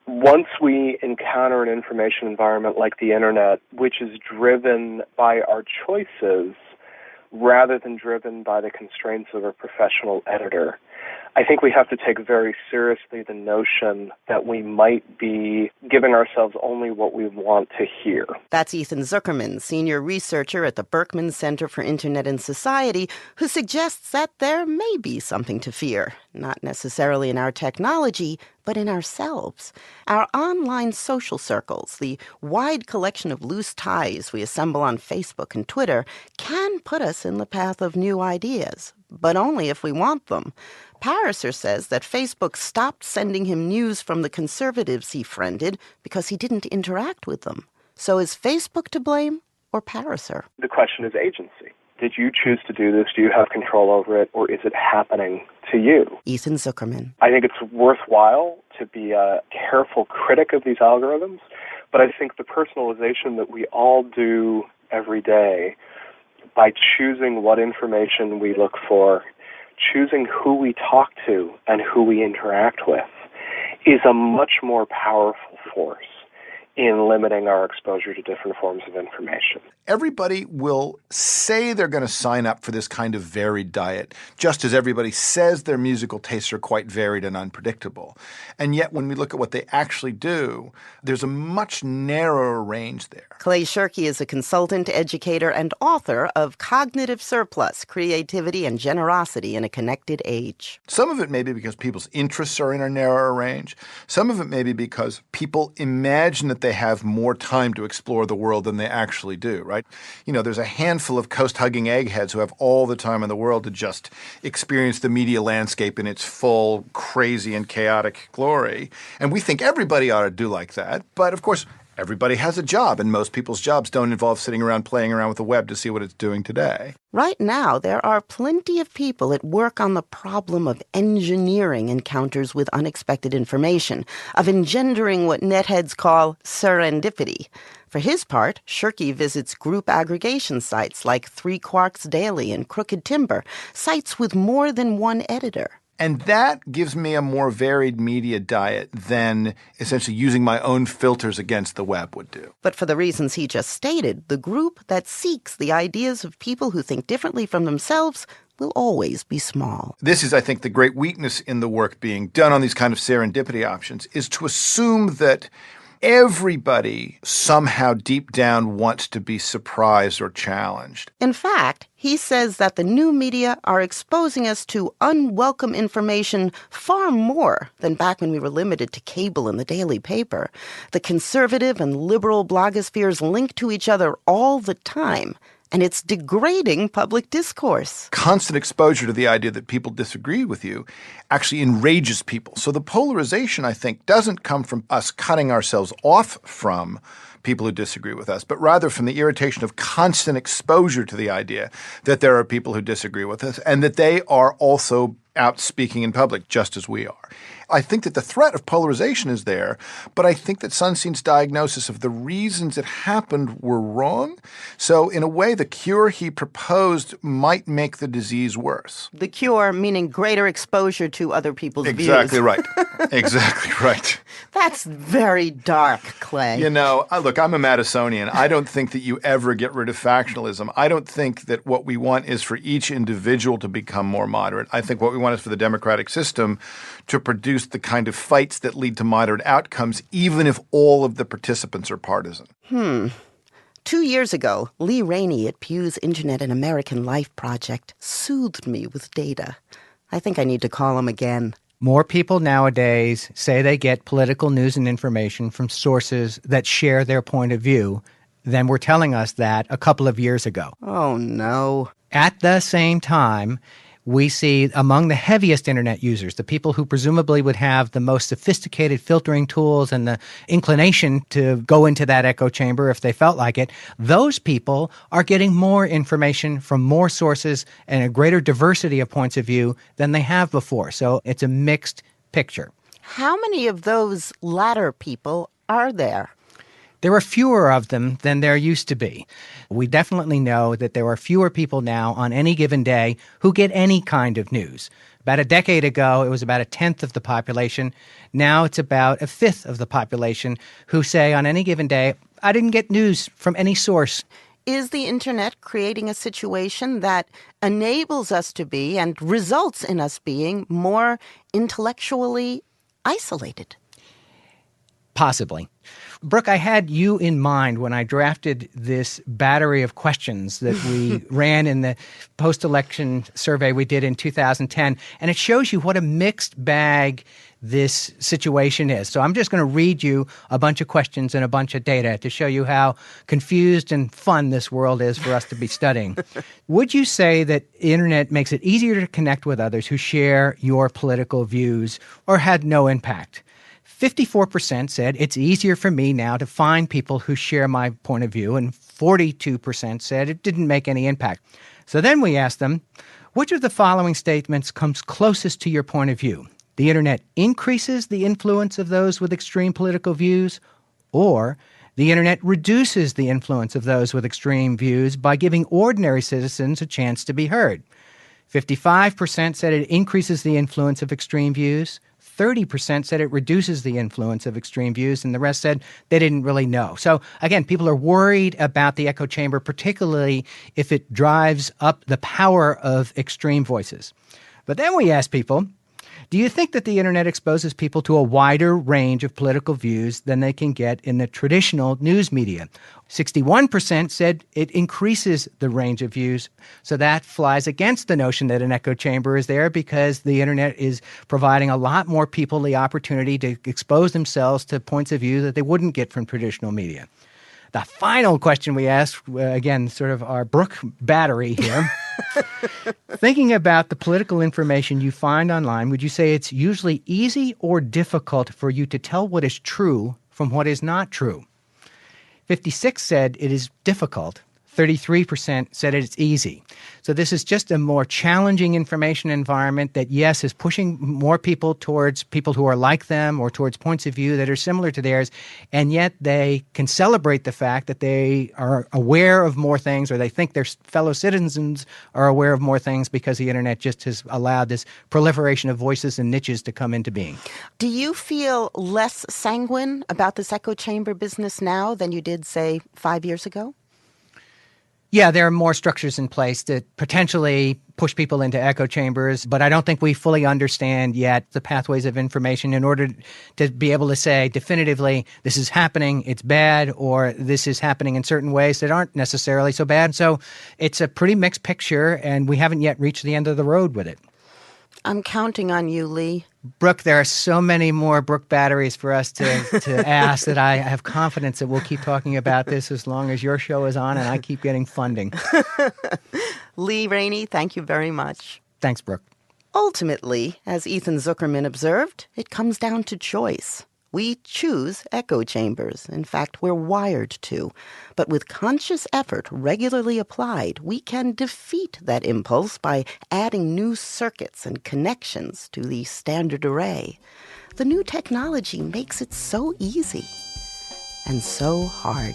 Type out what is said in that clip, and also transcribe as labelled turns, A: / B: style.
A: Once we encounter an information environment like the internet, which is driven by our choices rather than driven by the constraints of a professional editor, I think we have to take very seriously the notion that we might be giving ourselves only what we want to hear.
B: That's Ethan Zuckerman, senior researcher at the Berkman Center for Internet and Society, who suggests that there may be something to fear, not necessarily in our technology, but in ourselves. Our online social circles, the wide collection of loose ties we assemble on Facebook and Twitter, can put us in the path of new ideas, but only if we want them. Pariser says that Facebook stopped sending him news from the conservatives he friended because he didn't interact with them. So is Facebook to blame or Pariser?
A: The question is agency. Did you choose to do this? Do you have control over it? Or is it happening to you?
B: Ethan Zuckerman.
A: I think it's worthwhile to be a careful critic of these algorithms, but I think the personalization that we all do every day by choosing what information we look for, choosing who we talk to and who we interact with, is a much more powerful force in limiting our exposure to different forms of information.
C: Everybody will say they're going to sign up for this kind of varied diet, just as everybody says their musical tastes are quite varied and unpredictable. And yet when we look at what they actually do, there's a much narrower range there.
B: Clay Shirky is a consultant, educator, and author of Cognitive Surplus, Creativity and Generosity in a Connected Age.
C: Some of it may be because people's interests are in a narrower range. Some of it may be because people imagine that they have more time to explore the world than they actually do, right? You know, there's a handful of coast-hugging eggheads who have all the time in the world to just experience the media landscape in its full, crazy, and chaotic glory. And we think everybody ought to do like that. But, of course, everybody has a job, and most people's jobs don't involve sitting around playing around with the web to see what it's doing today.
B: Right now, there are plenty of people at work on the problem of engineering encounters with unexpected information, of engendering what netheads call serendipity. For his part, Shirky visits group aggregation sites like Three Quarks Daily and Crooked Timber, sites with more than one editor.
C: And that gives me a more varied media diet than essentially using my own filters against the web would do.
B: But for the reasons he just stated, the group that seeks the ideas of people who think differently from themselves will always be small.
C: This is, I think, the great weakness in the work being done on these kind of serendipity options, is to assume that everybody somehow deep down wants to be surprised or challenged.
B: In fact, he says that the new media are exposing us to unwelcome information far more than back when we were limited to cable and the daily paper. The conservative and liberal blogospheres link to each other all the time, and it's degrading public discourse.
C: Constant exposure to the idea that people disagree with you actually enrages people. So the polarization, I think, doesn't come from us cutting ourselves off from people who disagree with us, but rather from the irritation of constant exposure to the idea that there are people who disagree with us and that they are also out speaking in public just as we are. I think that the threat of polarization is there, but I think that Sunstein's diagnosis of the reasons it happened were wrong. So in a way, the cure he proposed might make the disease worse.
B: The cure meaning greater exposure to other people's views.
C: Exactly right. Exactly right.
B: That's very dark, Clay.
C: You know, look, I'm a Madisonian. I don't think that you ever get rid of factionalism. I don't think that what we want is for each individual to become more moderate. I think what we want is for the democratic system to produce the kind of fights that lead to moderate outcomes, even if all of the participants are partisan.
B: 2 years ago, Lee Rainey at Pew's Internet and American Life Project soothed me with data. I think I need to call him again.
D: More people nowadays say they get political news and information from sources that share their point of view than were telling us that a couple of years ago.
B: Oh, no.
D: At the same time, we see among the heaviest internet users, the people who presumably would have the most sophisticated filtering tools and the inclination to go into that echo chamber if they felt like it, those people are getting more information from more sources and a greater diversity of points of view than they have before. So it's a mixed picture.
B: How many of those latter people are there?
D: There are fewer of them than there used to be. We definitely know that there are fewer people now on any given day who get any kind of news. About a decade ago, it was about a tenth of the population. Now it's about a fifth of the population who say on any given day, I didn't get news from any source.
B: Is the internet creating a situation that enables us to be and results in us being more intellectually isolated?
D: Possibly. Brooke, I had you in mind when I drafted this battery of questions that we ran in the post-election survey we did in 2010, and it shows you what a mixed bag this situation is. So I'm just going to read you a bunch of questions and a bunch of data to show you how confused and fun this world is for us to be studying. Would you say that the internet makes it easier to connect with others who share your political views or had no impact? 54% said it's easier for me now to find people who share my point of view, and 42% said it didn't make any impact. So then we asked them, which of the following statements comes closest to your point of view? The internet increases the influence of those with extreme political views, or the internet reduces the influence of those with extreme views by giving ordinary citizens a chance to be heard? 55% said it increases the influence of extreme views. 30% said it reduces the influence of extreme views, and the rest said they didn't really know. So again, people are worried about the echo chamber, particularly if it drives up the power of extreme voices. But then we asked people, do you think that the internet exposes people to a wider range of political views than they can get in the traditional news media? 61% said it increases the range of views. So that flies against the notion that an echo chamber is there, because the internet is providing a lot more people the opportunity to expose themselves to points of view that they wouldn't get from traditional media. The final question we asked, again, sort of our Brooke battery here. Thinking about the political information you find online, would you say it's usually easy or difficult for you to tell what is true from what is not true? 56 said it is difficult. 33% said it's easy. So this is just a more challenging information environment that, yes, is pushing more people towards people who are like them or towards points of view that are similar to theirs, and yet they can celebrate the fact that they are aware of more things, or they think their fellow citizens are aware of more things, because the internet just has allowed this proliferation of voices and niches to come into being.
B: Do you feel less sanguine about this echo chamber business now than you did, say, 5 years ago?
D: Yeah, there are more structures in place that potentially push people into echo chambers, but I don't think we fully understand yet the pathways of information in order to be able to say definitively this is happening, it's bad, or this is happening in certain ways that aren't necessarily so bad. So it's a pretty mixed picture, and we haven't yet reached the end of the road with it.
B: I'm counting on you, Lee.
D: Brooke, there are so many more Brooke batteries for us to ask that I have confidence that we'll keep talking about this as long as your show is on and I keep getting funding.
B: Lee Rainey, thank you very much.
D: Thanks, Brooke.
B: Ultimately, as Ethan Zuckerman observed, it comes down to choice. We choose echo chambers. In fact, we're wired to. But with conscious effort regularly applied, we can defeat that impulse by adding new circuits and connections to the standard array. The new technology makes it so easy and so hard.